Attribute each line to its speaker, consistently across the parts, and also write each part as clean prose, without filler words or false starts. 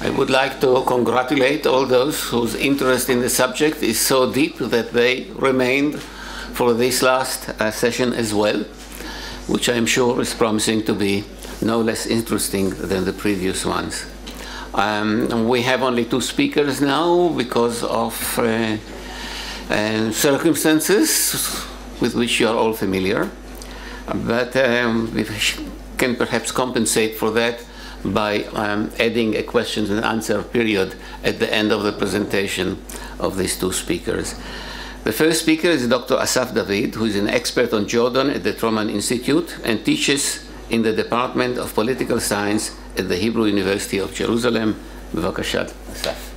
Speaker 1: I would like to congratulate all those whose interest in the subject is so deep that they remained for this last session as well, which I am sure is promising to be no less interesting than the previous ones. We have only 2 speakers now because of circumstances with which you are all familiar, but we can perhaps compensate for that by adding a questions and answer period at the end of the presentation of these 2 speakers. The first speaker is Dr. Asaf David, who is an expert on Jordan at the Troman Institute and teaches in the Department of Political Science at the Hebrew University of Jerusalem. Bevakasha, Asaf.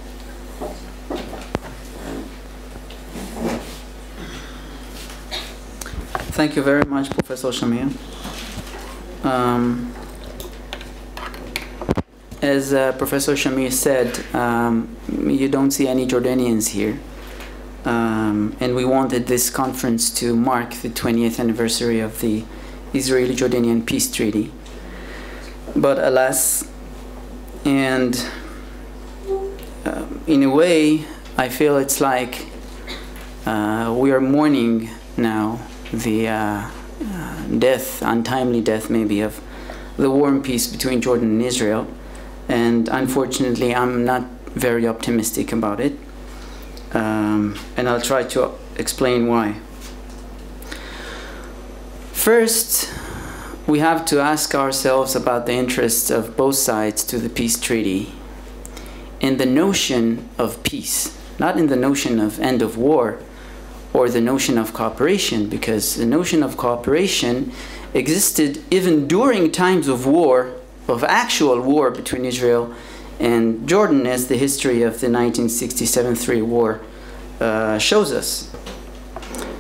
Speaker 2: Thank you very much, Professor Shamir. As Professor Shamir said, you don't see any Jordanians here. And we wanted this conference to mark the 20th anniversary of the Israeli-Jordanian Peace Treaty. But alas, and in a way, I feel it's like we are mourning now the death, untimely death maybe, of the war and peace between Jordan and Israel. And unfortunately, I'm not very optimistic about it. And I'll try to explain why. First, we have to ask ourselves about the interests of both sides to the peace treaty in the notion of peace, not in the notion of end of war or the notion of cooperation, because the notion of cooperation existed even during times of war, of actual war between Israel and Jordan, as the history of the 1967-3 war shows us.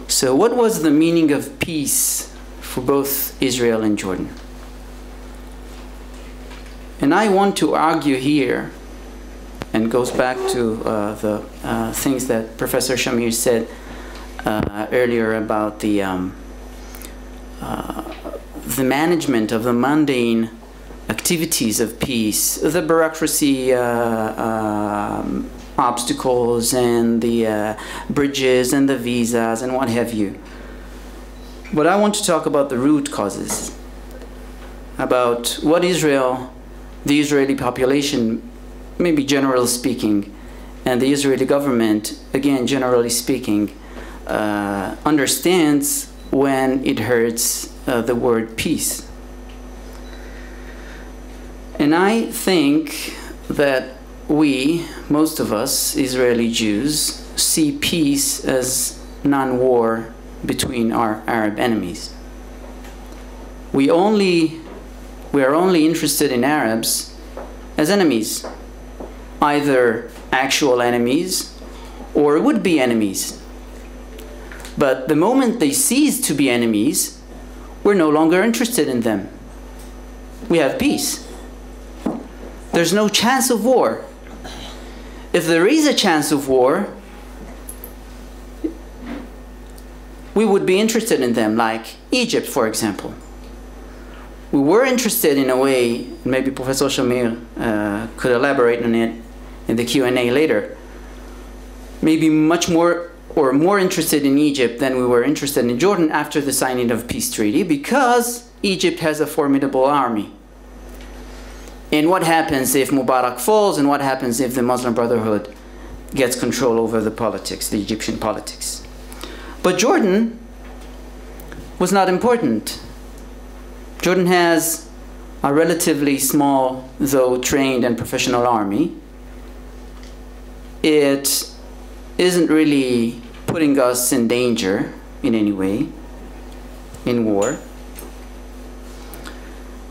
Speaker 2: So what was the meaning of peace for both Israel and Jordan? And I want to argue here, and goes back to the things that Professor Shamir said earlier about the management of the mundane activities of peace, the bureaucracy obstacles and the bridges and the visas and what have you. But I want to talk about the root causes, about what Israel, the Israeli population, maybe generally speaking, and the Israeli government, again generally speaking, understands when it hears the word peace. And I think that we, most of us, Israeli Jews, see peace as non-war between our Arab enemies. We are only interested in Arabs as enemies, either actual enemies or would-be enemies. But the moment they cease to be enemies, we're no longer interested in them. We have peace. There's no chance of war. If there is a chance of war, we would be interested in them, like Egypt, for example. We were interested in a way, maybe Professor Shamir could elaborate on it in the Q&A later, maybe much more or more interested in Egypt than we were interested in Jordan after the signing of peace treaty, because Egypt has a formidable army. And what happens if Mubarak falls, and what happens if the Muslim Brotherhood gets control over the politics, the Egyptian politics? But Jordan was not important. Jordan has a relatively small, though trained and professional army. It isn't really putting us in danger in any way in war.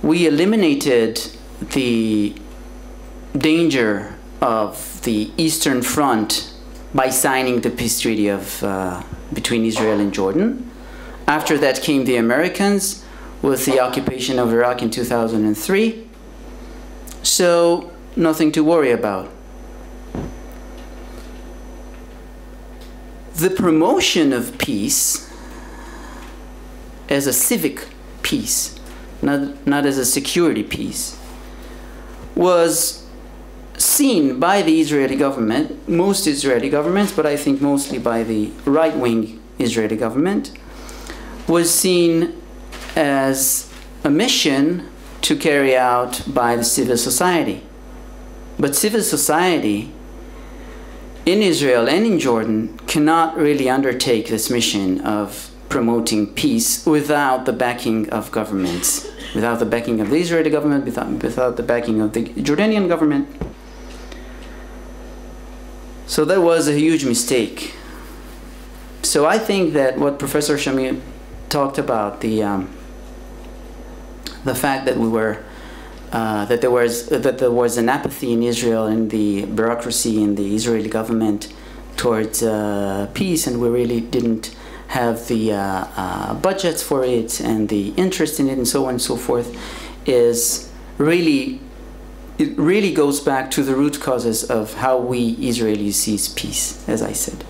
Speaker 2: We eliminated the danger of the Eastern Front by signing the peace treaty between Israel and Jordan. After that came the Americans with the occupation of Iraq in 2003. So nothing to worry about. The promotion of peace as a civic peace, not as a security peace, was seen by the Israeli government, most Israeli governments, but I think mostly by the right-wing Israeli government, was seen as a mission to carry out by the civil society. But civil society in Israel and in Jordan cannot really undertake this mission of promoting peace without the backing of governments, without the backing of the Israeli government, without the backing of the Jordanian government. So that was a huge mistake. So I think that what Professor Shamir talked about, the fact that there was an apathy in Israel and the bureaucracy in the Israeli government towards peace, and we really didn't have the budgets for it and the interest in it and so on and so forth, it really goes back to the root causes of how we Israelis see peace, as I said.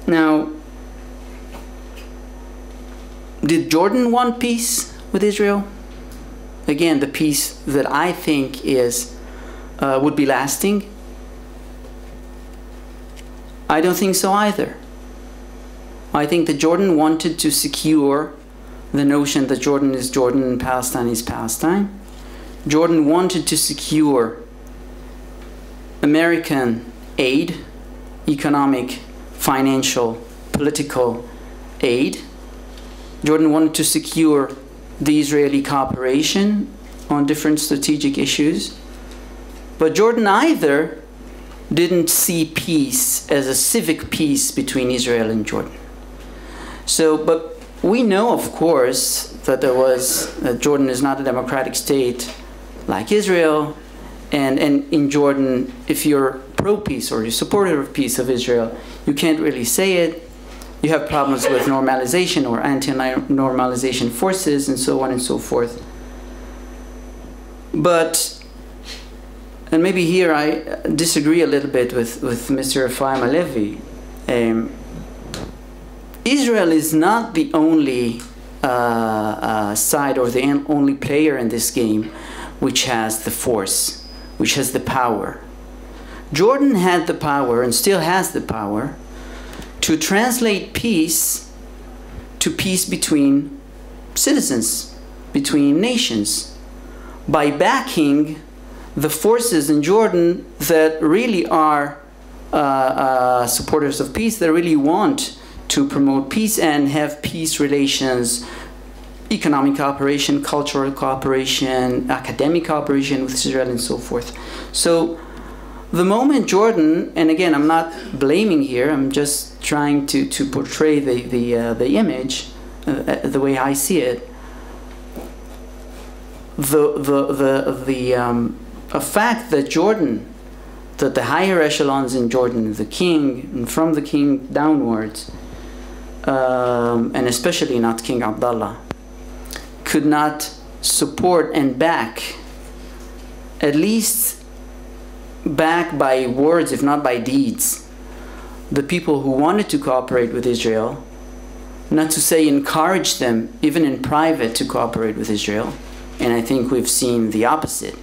Speaker 2: Now, did Jordan want peace with Israel? Again, the peace that I think would be lasting? I don't think so either. I think that Jordan wanted to secure the notion that Jordan is Jordan and Palestine is Palestine. Jordan wanted to secure American aid, economic, financial, political aid. Jordan wanted to secure the Israeli cooperation on different strategic issues. But Jordan either didn't see peace as a civic peace between Israel and Jordan. But we know, of course, that Jordan is not a democratic state like Israel, and in Jordan, if you're pro-peace or you're supporter of peace of Israel, you can't really say it. You have problems with normalization or anti-normalization forces and so on and so forth. And maybe here I disagree a little bit with Mr. Ephraim Halevi. Israel is not the only side or the only player in this game which has the force, which has the power. Jordan had the power and still has the power to translate peace to peace between citizens, between nations, by backing the forces in Jordan that really are supporters of peace, that really want to promote peace and have peace relations, economic cooperation, cultural cooperation, academic cooperation with Israel and so forth. So the moment Jordan, and again, I'm not blaming here, I'm just trying to portray the image, the way I see it. A fact that Jordan, that the higher echelons in Jordan, the king, and from the king downwards, and especially not King Abdullah, could not support and back, at least back by words, if not by deeds, the people who wanted to cooperate with Israel, not to say encourage them, even in private, to cooperate with Israel. And I think we've seen the opposite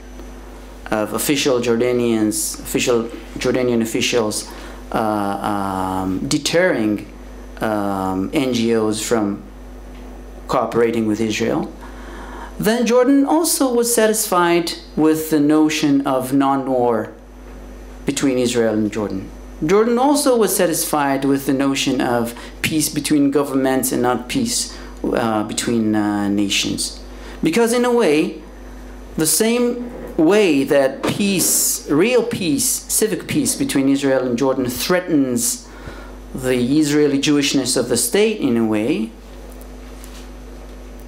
Speaker 2: of official Jordanian officials deterring NGOs from cooperating with Israel. Then Jordan also was satisfied with the notion of non-war between Israel and Jordan. Jordan also was satisfied with the notion of peace between governments and not peace between nations. Because in a way, the same way that peace, real peace, civic peace between Israel and Jordan threatens the Israeli Jewishness of the state in a way,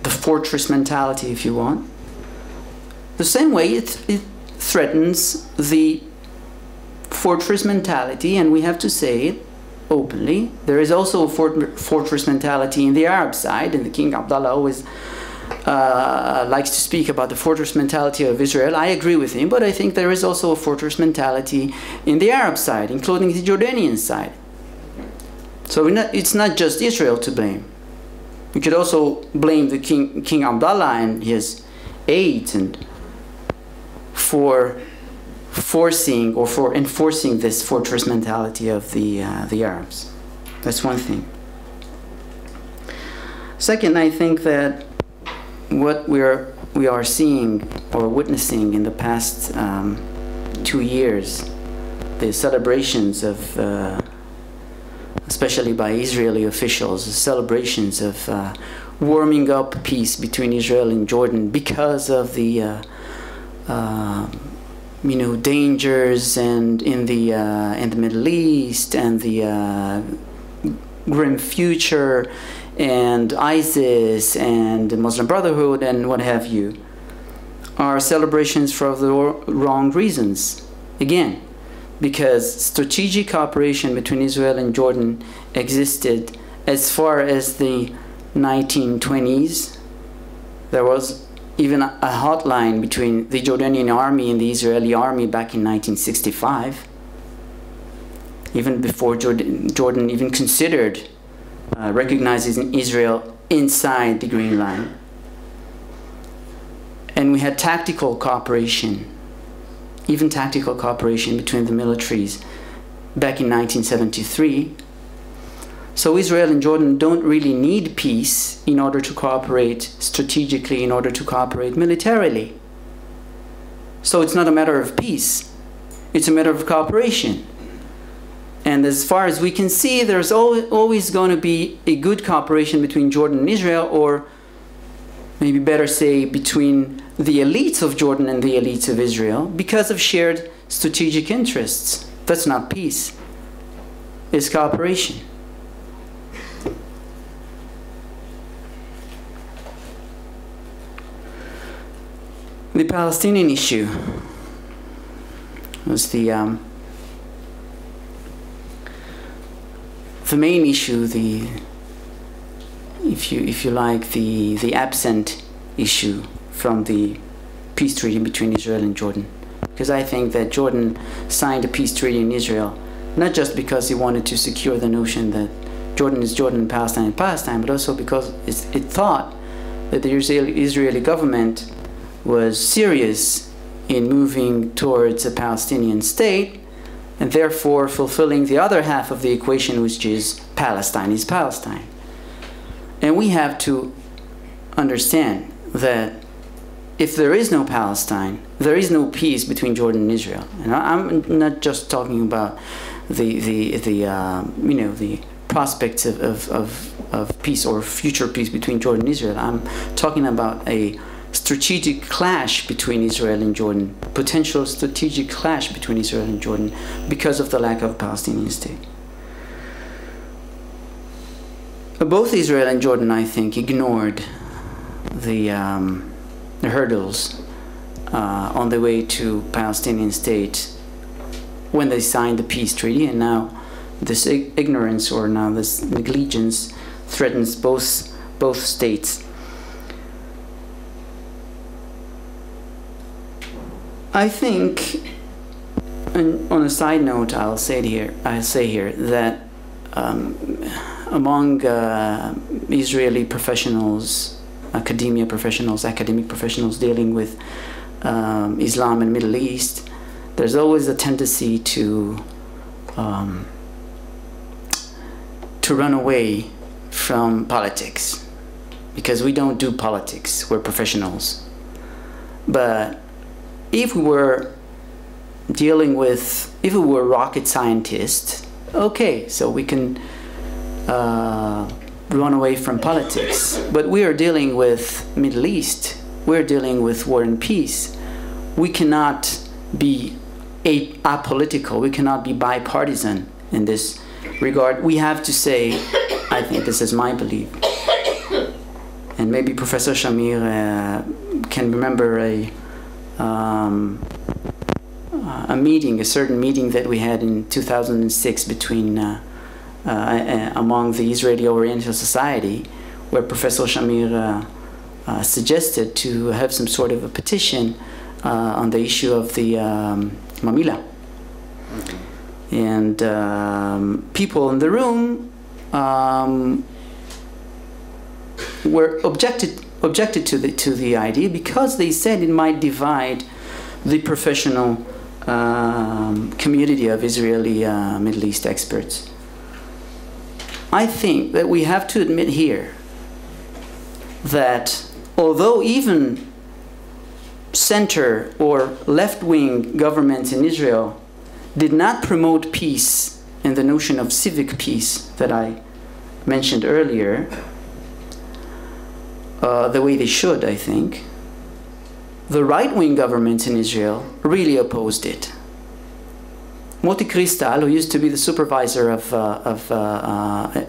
Speaker 2: the fortress mentality if you want, the same way it threatens the fortress mentality, and we have to say it openly. There is also a fortress mentality in the Arab side, and the King Abdullah always likes to speak about the fortress mentality of Israel. I agree with him, but I think there is also a fortress mentality in the Arab side, including the Jordanian side. So it's not just Israel to blame. We could also blame the King Abdullah and his aid and for forcing or for enforcing this fortress mentality of the Arabs. That's one thing. Second, I think that what we are seeing or witnessing in the past 2 years, the celebrations of, especially by Israeli officials, the celebrations of warming up peace between Israel and Jordan because of the dangers and in the Middle East and the grim future and ISIS and the Muslim Brotherhood and what have you, are celebrations for the wrong reasons. Again, because strategic cooperation between Israel and Jordan existed as far as the 1920s. There was even a hotline between the Jordanian army and the Israeli army back in 1965, even before Jordan even considered recognizing Israel inside the Green Line. And we had tactical cooperation, even tactical cooperation between the militaries back in 1973. So Israel and Jordan don't really need peace in order to cooperate strategically, in order to cooperate militarily. So it's not a matter of peace, it's a matter of cooperation. And as far as we can see, there's always going to be a good cooperation between Jordan and Israel, or maybe better say between the elites of Jordan and the elites of Israel, because of shared strategic interests. That's not peace, it's cooperation. The Palestinian issue was the main issue, if you like, the absent issue from the peace treaty between Israel and Jordan. Because I think that Jordan signed a peace treaty in Israel, not just because he wanted to secure the notion that Jordan is Jordan and Palestine is Palestine, but also because it thought that the Israeli government was serious in moving towards a Palestinian state, and therefore fulfilling the other half of the equation, which is Palestine is Palestine. And we have to understand that if there is no Palestine, there is no peace between Jordan and Israel. And I'm not just talking about the prospects of peace or future peace between Jordan and Israel. I'm talking about a strategic clash between Israel and Jordan, potential strategic clash between Israel and Jordan because of the lack of a Palestinian state. Both Israel and Jordan, I think, ignored the hurdles on the way to Palestinian state when they signed the peace treaty, and now this ignorance or now this negligence threatens both states. I think, and on a side note, I'll say here that among Israeli professionals, academic professionals dealing with Islam and Middle East, there's always a tendency to run away from politics, because we don't do politics, we're professionals. But if we were rocket scientists, okay, so we can run away from politics. But we are dealing with Middle East. We're dealing with war and peace. We cannot be apolitical. We cannot be bipartisan in this regard. We have to say, I think this is my belief, and maybe Professor Shamir can remember a certain meeting that we had in 2006 between among the Israeli Oriental Society, where Professor Shamir suggested to have some sort of a petition on the issue of the Mamila. And people in the room were objected objected to the idea because they said it might divide the professional community of Israeli Middle East experts. I think that we have to admit here that although even center or left-wing governments in Israel did not promote peace and the notion of civic peace that I mentioned earlier, the way they should, I think, the right-wing governments in Israel really opposed it. Moti Kristal, who used to be the supervisor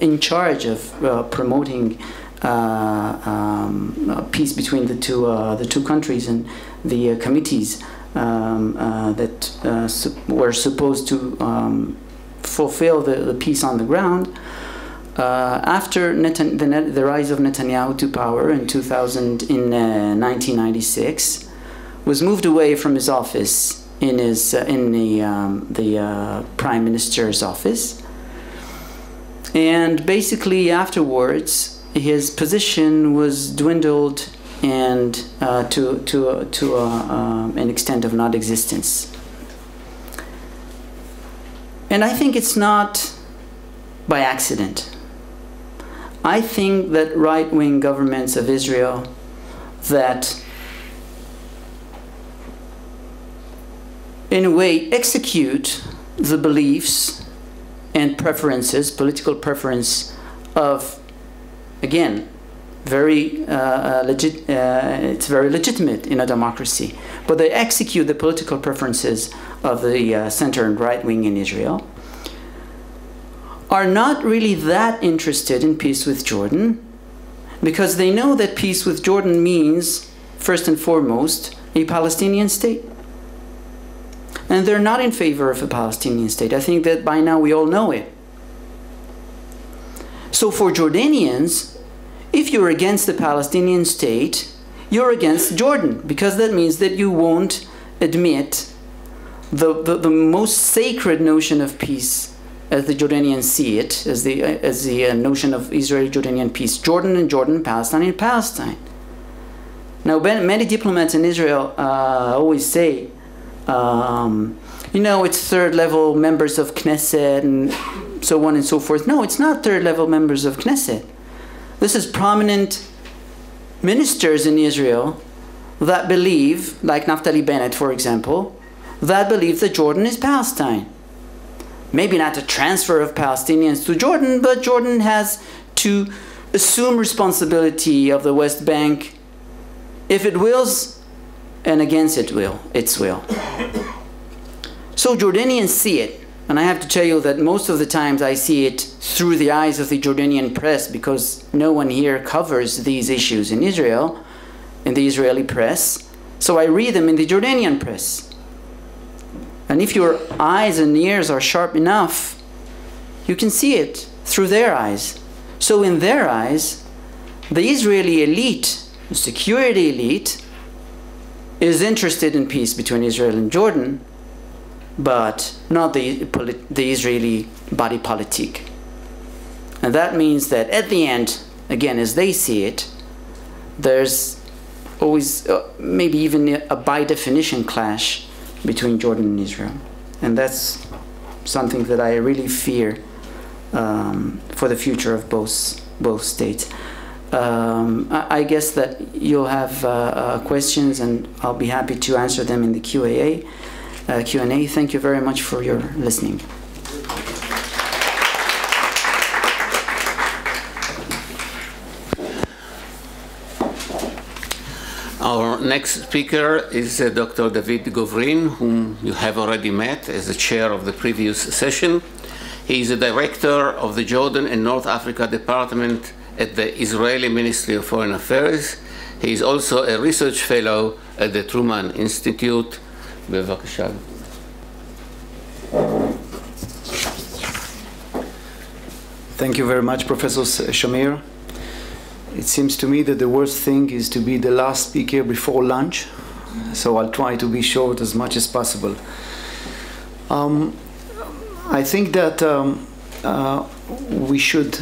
Speaker 2: in charge of promoting peace between the two countries and the committees that were supposed to fulfill the peace on the ground, after the rise of Netanyahu to power in 1996, was moved away from his office in the Prime Minister's office, and basically afterwards his position was dwindled and to an extent of non-existence. And I think it's not by accident. I think that right-wing governments of Israel that in a way execute the beliefs and preferences, political preference of, again, it's very legitimate in a democracy, but they execute the political preferences of the center and right wing in Israel, are not really that interested in peace with Jordan, because they know that peace with Jordan means, first and foremost, a Palestinian state. And they're not in favor of a Palestinian state. I think that by now we all know it. So for Jordanians, if you're against the Palestinian state, you're against Jordan, because that means that you won't admit the most sacred notion of peace as the Jordanians see it, as the notion of Israeli-Jordanian peace. Jordan and Jordan, Palestine and Palestine. Now, many diplomats in Israel always say, you know, it's third-level members of Knesset and so on and so forth. No, it's not third-level members of Knesset. This is prominent ministers in Israel that believe, like Naftali Bennett, for example, that believe that Jordan is Palestine. Maybe not a transfer of Palestinians to Jordan, but Jordan has to assume responsibility of the West Bank if it wills, and against its will. So Jordanians see it, and I have to tell you that most of the times I see it through the eyes of the Jordanian press, because no one here covers these issues in Israel, in the Israeli press, so I read them in the Jordanian press. And if your eyes and ears are sharp enough, you can see it through their eyes. So in their eyes, the Israeli elite, the security elite, is interested in peace between Israel and Jordan, but not the Israeli body politic. And that means that at the end, again, as they see it, there's always maybe even a by definition clash between Jordan and Israel. And that's something that I really fear for the future of both states. I guess that you'll have questions, and I'll be happy to answer them in the Q&A. Thank you very much for your listening.
Speaker 1: Our next speaker is Dr. David Govrin, whom you have already met as the chair of the previous session. He is the director of the Jordan and North Africa Department at the Israeli Ministry of Foreign Affairs. He is also a research fellow at the Truman Institute. בבקשה.
Speaker 3: Thank you very much, Professor Shamir. It seems to me that the worst thing is to be the last speaker before lunch, so I'll try to be short as much as possible. I think that we should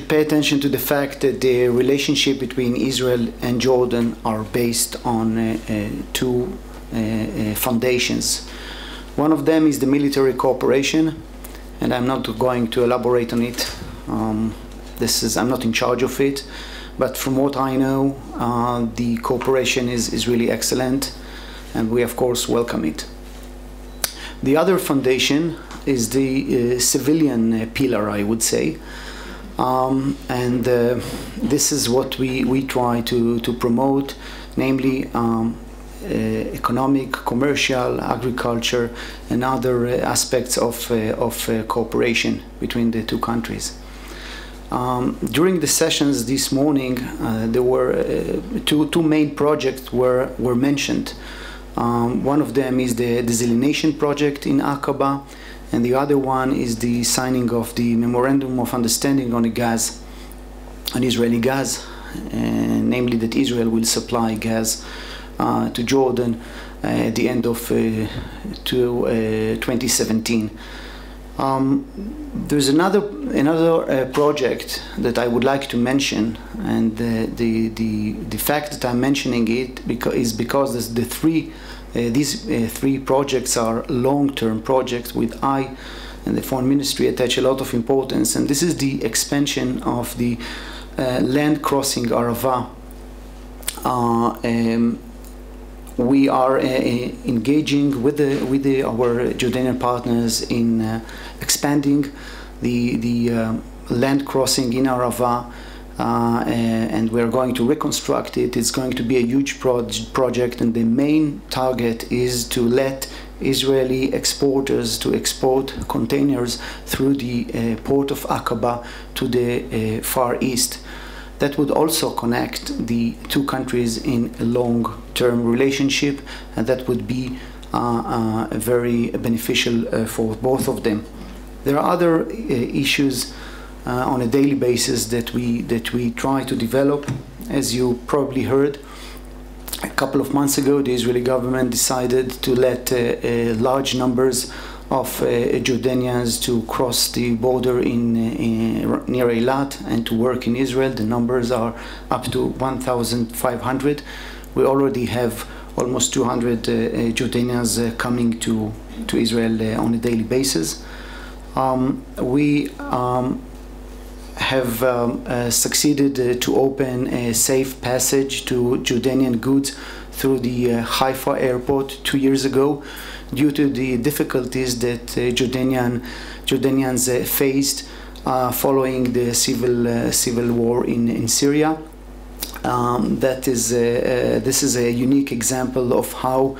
Speaker 3: pay attention to the fact that the relationship between Israel and Jordan are based on two foundations. One of them is the military cooperation, and I'm not going to elaborate on it. I'm not in charge of it, but from what I know, the cooperation is really excellent, and we of course welcome it. The other foundation is the civilian pillar, I would say, and this is what we try to promote, namely economic, commercial, agriculture, and other aspects of cooperation between the two countries. During the sessions this morning, there were two main projects were mentioned. One of them is the desalination project in Aqaba, and the other one is the signing of the Memorandum of Understanding on the gas, on Israeli gas, namely that Israel will supply gas to Jordan at the end of 2017. There's another project that I would like to mention, and the fact that I'm mentioning it is because these three projects are long-term projects with I and the Foreign Ministry attach a lot of importance, and this is the expansion of the land crossing Arava. We are engaging with our Jordanian partners in expanding the land crossing in Arava, and we're going to reconstruct it. It's going to be a huge project, and the main target is to let Israeli exporters to export containers through the port of Aqaba to the Far East. That would also connect the two countries in a long-term relationship, and that would be very beneficial for both of them. There are other issues on a daily basis that we try to develop. As you probably heard, a couple of months ago, the Israeli government decided to let large numbers of Jordanians to cross the border near Eilat and to work in Israel. The numbers are up to 1,500. We already have almost 200 Jordanians coming to Israel on a daily basis. We have succeeded to open a safe passage to Jordanian goods through the Haifa airport 2 years ago, due to the difficulties that Jordanians faced following the civil war in Syria. This is a unique example of how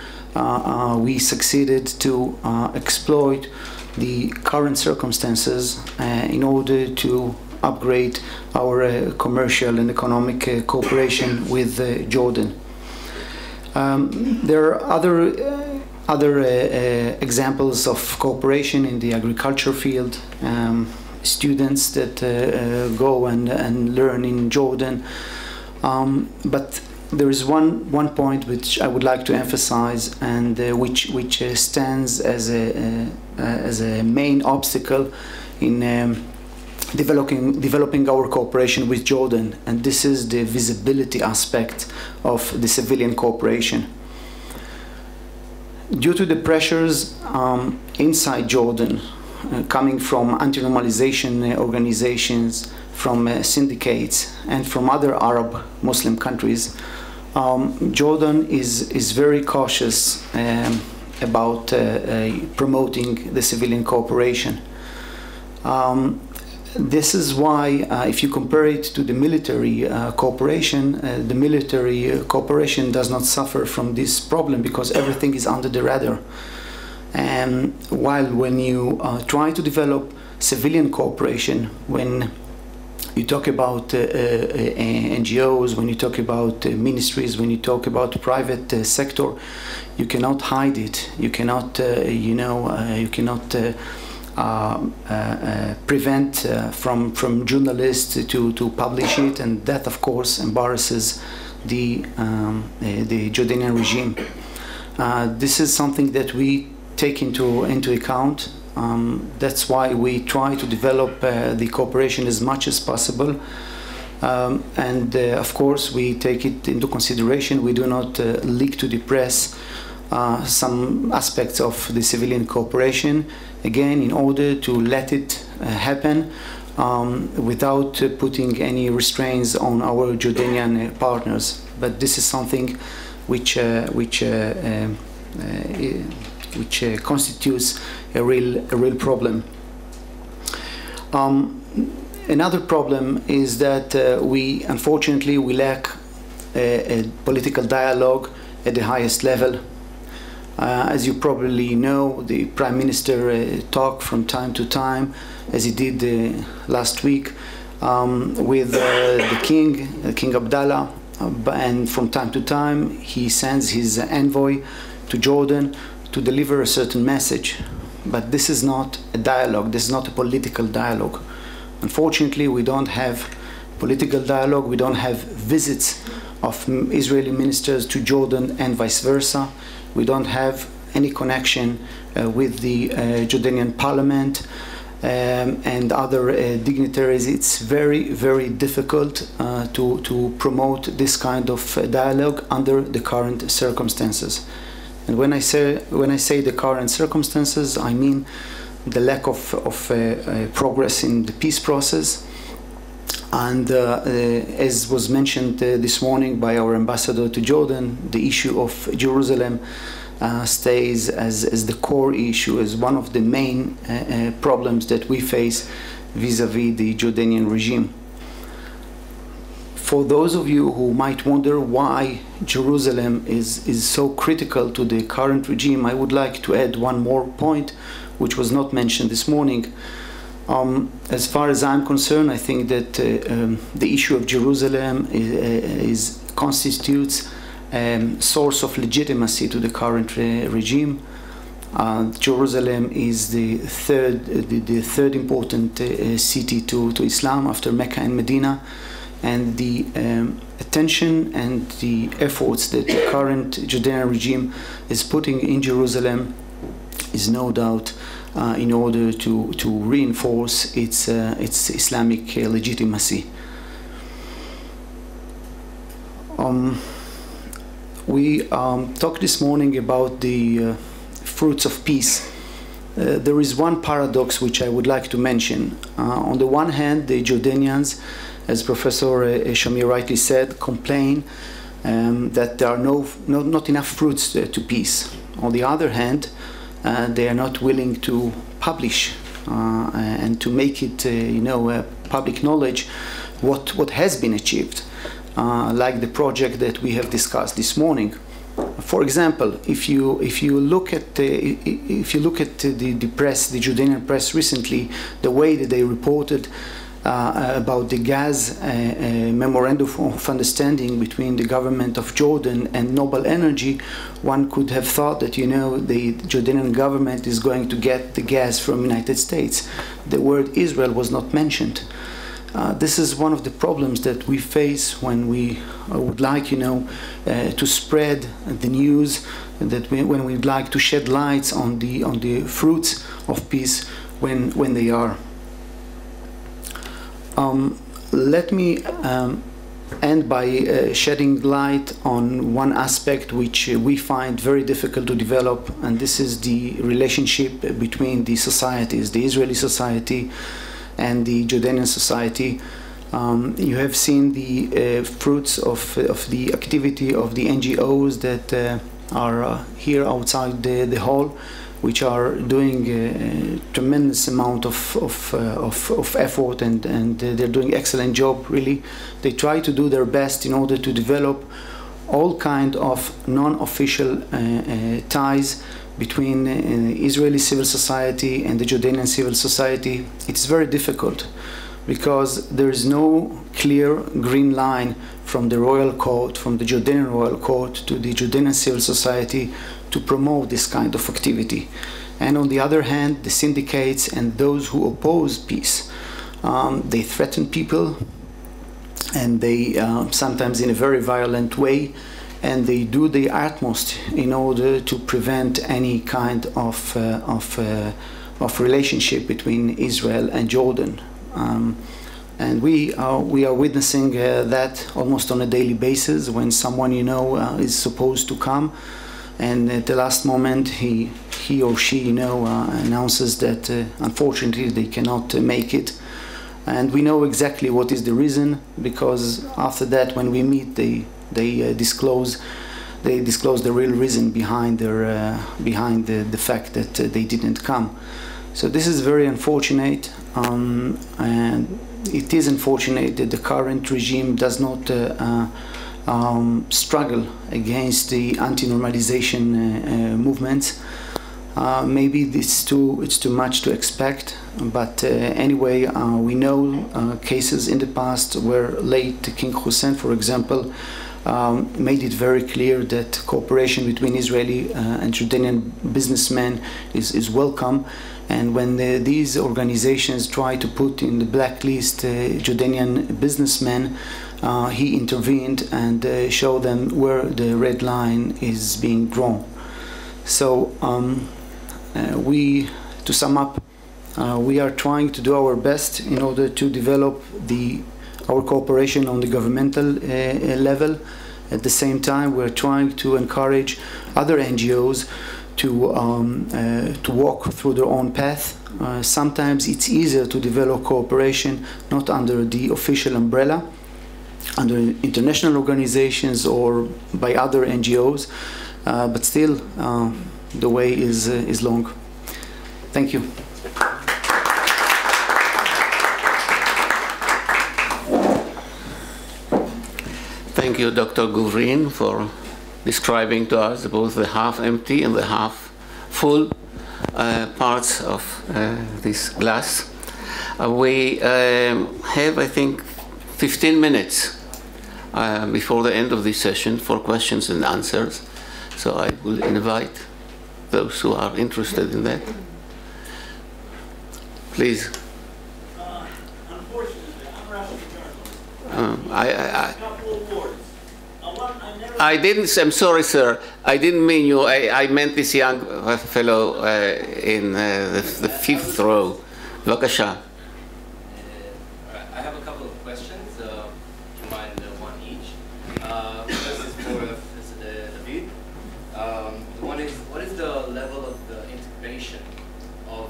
Speaker 3: we succeeded to exploit the current circumstances in order to upgrade our commercial and economic cooperation with Jordan. There are other examples of cooperation in the agriculture field, students that go and learn in Jordan. But there is one point which I would like to emphasize, and which stands as a main obstacle in developing our cooperation with Jordan, and this is the visibility aspect of the civilian cooperation. Due to the pressures inside Jordan, coming from anti-normalization organizations, from syndicates, and from other Arab Muslim countries, Jordan is very cautious about promoting the civilian cooperation. This is why, if you compare it to the military cooperation, the military cooperation does not suffer from this problem because everything is under the radar. While when you try to develop civilian cooperation, when you talk about NGOs, when you talk about ministries, when you talk about private sector, you cannot hide it. You cannot, you cannot prevent from journalists to publish it, and that of course embarrasses the Jordanian regime. This is something that we take into account That's why we try to develop the cooperation as much as possible. Of course, we take it into consideration. We do not leak to the press some aspects of the civilian cooperation, again, in order to let it happen without putting any restraints on our Jordanian partners. But this is something which constitutes a real problem. Another problem is that we unfortunately lack a political dialogue at the highest level. As you probably know, the Prime Minister talked from time to time, as he did last week, with the King Abdallah, and from time to time he sends his envoy to Jordan to deliver a certain message. But this is not a dialogue, this is not a political dialogue. Unfortunately, we don't have political dialogue, we don't have visits of Israeli ministers to Jordan and vice versa. We don't have any connection with the Jordanian parliament and other dignitaries. It's very, very difficult to promote this kind of dialogue under the current circumstances. And when I say the current circumstances, I mean the lack of progress in the peace process. And as was mentioned this morning by our ambassador to Jordan, the issue of Jerusalem stays as the core issue, as one of the main problems that we face vis-a-vis the Jordanian regime. For those of you who might wonder why Jerusalem is so critical to the current regime, I would like to add one more point which was not mentioned this morning. As far as I'm concerned, I think that the issue of Jerusalem constitutes a source of legitimacy to the current regime. Jerusalem is the third important city to Islam after Mecca and Medina, and the attention and the efforts that the current Jordanian regime is putting in Jerusalem is no doubt in order to reinforce its Islamic legitimacy. We talked this morning about the fruits of peace. There is one paradox which I would like to mention. On the one hand, the Jordanians, as Professor Shamir rightly said, complain that there are not enough fruits to peace. On the other hand, they are not willing to publish and to make it, public knowledge what has been achieved, like the project that we have discussed this morning. For example, if you look at the press, the Jordanian press recently, the way that they reported about the gas memorandum of understanding between the government of Jordan and Noble Energy, one could have thought that, the Jordanian government is going to get the gas from the United States. The word Israel was not mentioned. This is one of the problems that we face when we would like, to spread the news, when we'd like to shed lights on the fruits of peace when they are. Let me end by shedding light on one aspect which we find very difficult to develop, and this is the relationship between the societies, the Israeli society and the Jordanian society. You have seen the fruits of the activity of the NGOs that are here outside the hall, which are doing a tremendous amount of effort, and they're doing excellent job, really. They try to do their best in order to develop all kind of non-official ties between Israeli civil society and the Jordanian civil society. It's very difficult because there is no clear green line from the royal court, from the Jordanian royal court to the Jordanian civil society to promote this kind of activity. And on the other hand, the syndicates and those who oppose peace, they threaten people, and they sometimes in a very violent way, and they do the utmost in order to prevent any kind of of relationship between Israel and Jordan. And we are witnessing that almost on a daily basis when someone is supposed to come, and at the last moment he or she announces that unfortunately they cannot make it. And we know exactly what is the reason, because after that when we meet they disclose the real reason behind the fact that they didn't come. So this is very unfortunate, and it is unfortunate that the current regime does not struggle against the anti-normalization movements. Maybe it's too much to expect, but anyway, we know cases in the past where late King Hussein, for example, made it very clear that cooperation between Israeli and Jordanian businessmen is welcome. And when these organizations try to put in the blacklist Jordanian businessmen, he intervened and showed them where the red line is being drawn. So to sum up, we are trying to do our best in order to develop our cooperation on the governmental level. At the same time, we're trying to encourage other NGOs to walk through their own path. Sometimes it's easier to develop cooperation not under the official umbrella, under international organizations or by other NGOs, but still the way is long. Thank you.
Speaker 1: Thank you, Dr. Guvrin, for describing to us both the half-empty and the half-full parts of this glass. We have, I think, 15 minutes before the end of this session for questions and answers. So I will invite those who are interested in that. Please.
Speaker 4: Unfortunately, I'm Russian journalist.
Speaker 1: I
Speaker 4: A couple of words.
Speaker 1: I'm sorry, sir. I didn't mean you. I meant this young fellow in the fifth row. Vakasha.
Speaker 5: I have a couple of questions. Do you mind one each? First is for David. One is, what is the level of the integration of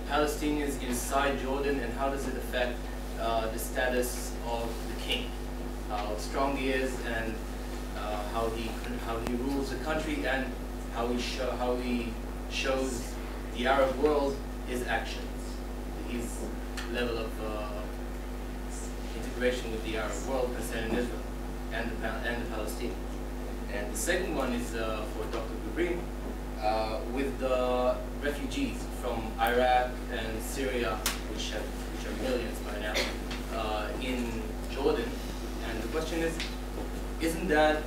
Speaker 5: Palestinians inside Jordan, and how does it affect the status of the king? How strong he is, and how he rules the country, and how he shows the Arab world his actions, his level of integration with the Arab world concerning Israel and the Palestinians. And the second one is for Dr. Gubrin, with the refugees from Iraq and Syria, which are millions by now, in Jordan. And the question is, isn't that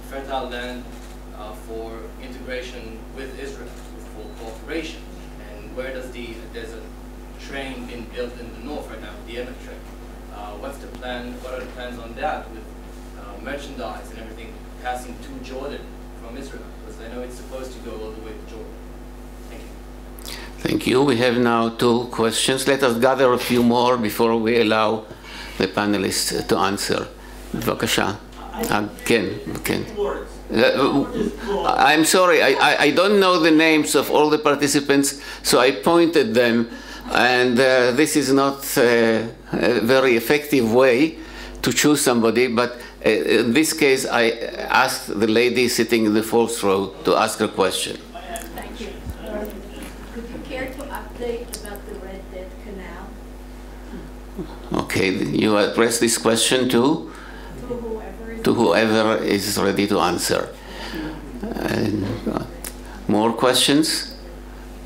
Speaker 5: fertile land for integration with Israel, for cooperation? And where does there's a train being built in the north right now, the Emet train. What's the plan? What are the plans on that with merchandise and everything passing to Jordan from Israel? Because I know it's supposed to go all the way to Jordan. Thank you.
Speaker 1: Thank you. We have now 2 questions. Let us gather a few more before we allow the panelists to answer. Vakasha. Ken. I'm sorry, I don't know the names of all the participants, so I pointed them, and this is not a very effective way to choose somebody, but in this case I asked the lady sitting in the 4th row to ask her question.
Speaker 6: Thank you. Could you care to update about the Red Dead Canal?
Speaker 1: Okay, you address this question to whoever is ready to answer. And, more questions?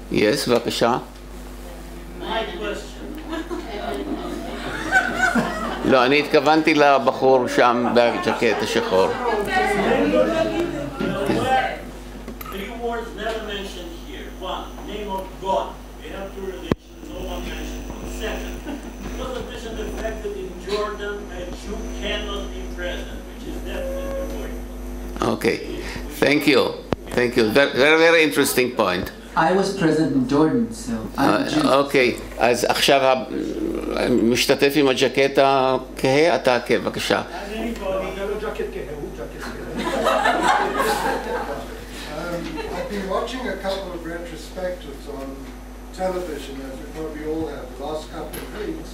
Speaker 1: Yes, Vakasha?
Speaker 4: My question.
Speaker 1: לא, אני התכוונתי לבחור שם בג'קט השחור.
Speaker 4: 3 words never mentioned here. 1, name of God. We have 2 religions, no one mentioned. 2nd, doesn't mention the fact that in Jordan a Jew cannot be present, which is definitely important.
Speaker 1: Okay, thank you. Thank you. Very, very interesting point.
Speaker 2: I was present in Jordan, so I'm Jew.
Speaker 1: אוקיי, אז עכשיו המשתתף עם הג'קט הכהה, אתה הכהה, בבקשה.
Speaker 7: I've been watching a couple of retrospectives on television, as we probably all have, the last couple of weeks,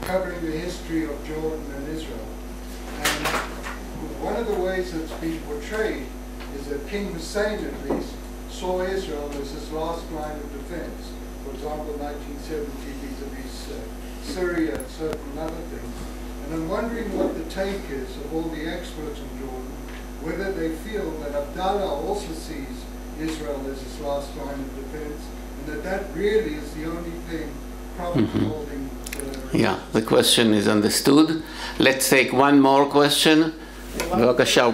Speaker 7: covering the history of Jordan and Israel. And one of the ways it's been portrayed is that King Hussein, at least, saw Israel as his last line of defense. For example, 1970 vis-a-vis Syria and certain other things. And I'm wondering what the take is of all the experts in Jordan, whether they feel that Abdallah also sees Israel as his last line of defense, and that really is the only thing probably holding
Speaker 1: Yeah, the question is understood. Let's take one more question. בבקשה.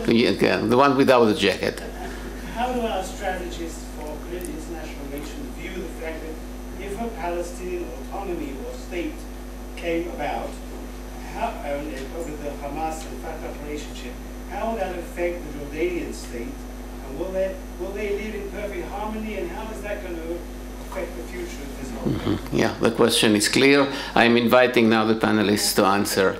Speaker 1: Yeah, the one without the jacket.
Speaker 8: How do our strategists for creating international relations view the fact that if a Palestinian autonomy or state came about, over the Hamas and Fatah relationship, how will that affect the Jordanian state? And will they live in perfect harmony? And how is that going to affect the future of this whole thing?
Speaker 1: Yeah, the question is clear. I'm inviting now the panelists to answer.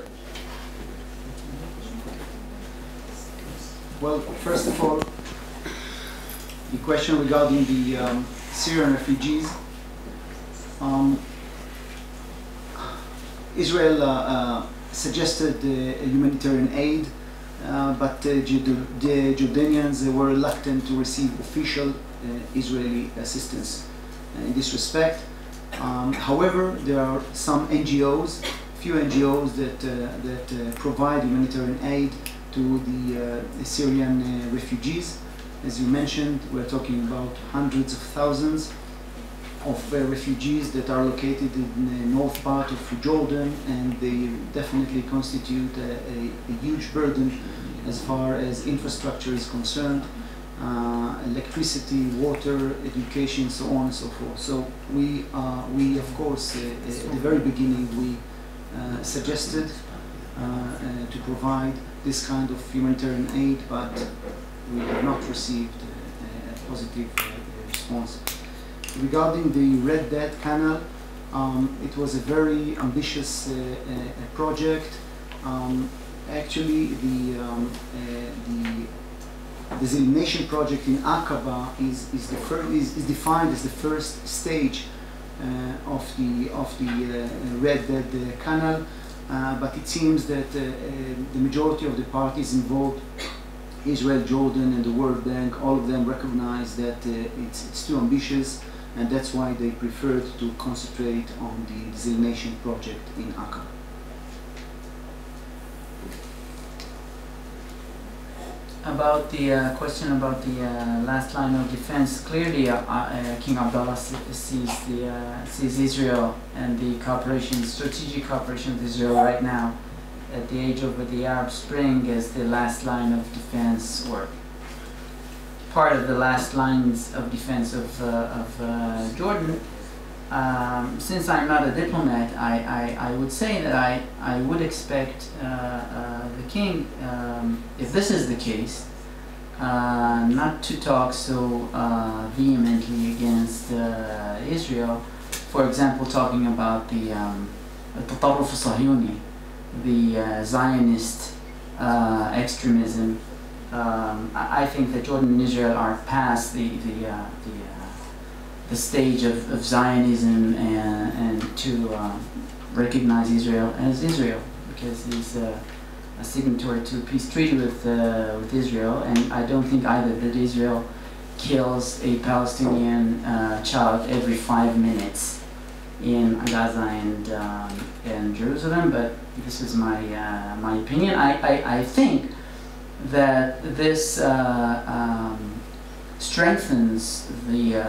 Speaker 3: Well, first of all, the question regarding the Syrian refugees. Israel suggested humanitarian aid, but the Jordanians were reluctant to receive official Israeli assistance in this respect. However, there are some NGOs, few NGOs that provide humanitarian aid to the Syrian refugees. As you mentioned, we're talking about hundreds of thousands of refugees that are located in the north part of Jordan, and they definitely constitute a huge burden as far as infrastructure is concerned, electricity, water, education, so on and so forth. So we of course, at the very beginning, we suggested to provide this kind of humanitarian aid, but we have not received a positive response. Regarding the Red Dead Canal, it was a very ambitious project. Actually, the desalination project in Aqaba is defined as the first stage of the Red Dead Canal. But it seems that the majority of the parties involved, Israel, Jordan, and the World Bank, all of them recognize that it's too ambitious, and that's why they preferred to concentrate on the desalination project in Aqaba.
Speaker 2: About the question about the last line of defense, clearly King Abdullah sees Israel and the cooperation, strategic cooperation with Israel right now at the age of the Arab Spring as the last line of defense, or part of the last lines of defense of Jordan. Since I'm not a diplomat, I would say that I would expect the king, if this is the case, not to talk so vehemently against Israel. For example, talking about the التطرف الصهيوني, the Zionist extremism. I think that Jordan and Israel are past the stage of Zionism and to recognize Israel as Israel, because he's a signatory to a peace treaty with Israel, and I don't think either that Israel kills a Palestinian child every 5 minutes in Gaza and Jerusalem. But this is my opinion. I think that this strengthens the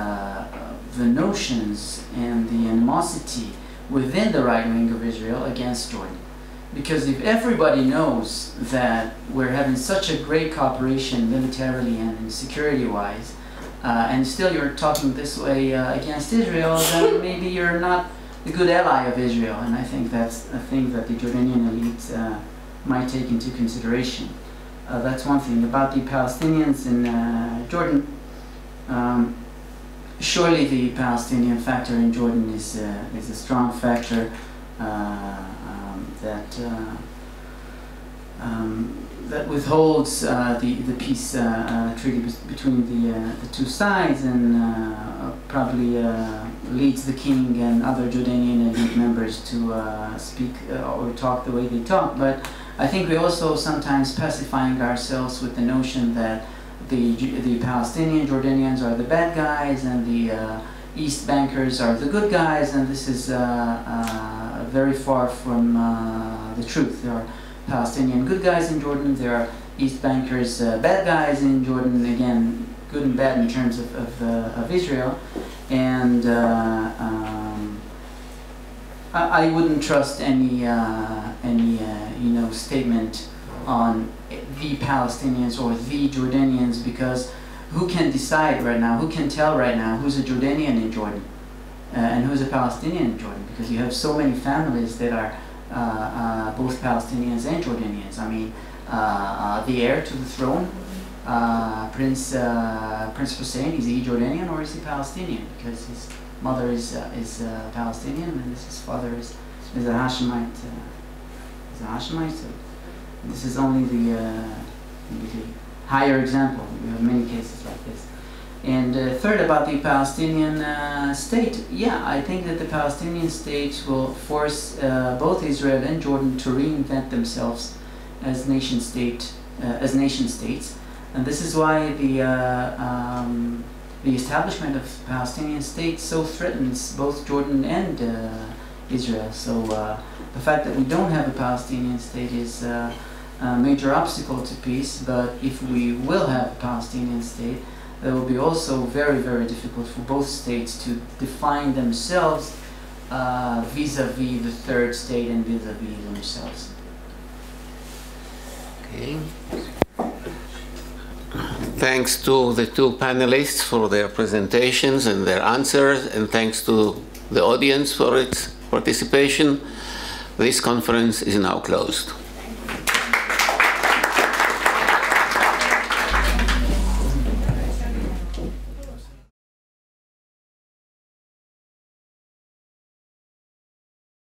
Speaker 2: notions and the animosity within the right wing of Israel against Jordan. Because if everybody knows that we're having such a great cooperation militarily and security-wise, and still you're talking this way against Israel, then maybe you're not a good ally of Israel. And I think that's a thing that the Jordanian elite might take into consideration. That's one thing. About the Palestinians in Jordan, surely the Palestinian factor in Jordan is a strong factor that withholds the peace treaty between the two sides, and probably leads the king and other Jordanian elite members to speak or talk the way they talk. But I think we also sometimes pacifying ourselves with the notion that the Palestinian Jordanians are the bad guys and the East Bankers are the good guys, and this is very far from the truth. There are Palestinian good guys in Jordan, there are East Bankers bad guys in Jordan, again, good and bad in terms of Israel. And I wouldn't trust any statement on the Palestinians or the Jordanians, because who can decide right now, who can tell right now who's a Jordanian in Jordan and who's a Palestinian in Jordan? Because you have so many families that are both Palestinians and Jordanians. I mean, the heir to the throne, Prince Hussein, is he Jordanian or is he Palestinian? Because his mother is Palestinian and his father is a Hashemite. So this is only the higher example. We have many cases like this. And third, about the Palestinian state, yeah, I think that the Palestinian state will force both Israel and Jordan to reinvent themselves as nation states, and this is why the establishment of Palestinian state so threatens both Jordan and Israel. So the fact that we don't have a Palestinian state is a major obstacle to peace. But if we will have a Palestinian state, that will be also very, very difficult for both states to define themselves vis-a-vis the third state and vis-a-vis themselves.
Speaker 1: Okay. Thanks to the two panelists for their presentations and their answers, and thanks to the audience for its participation. This conference is now closed.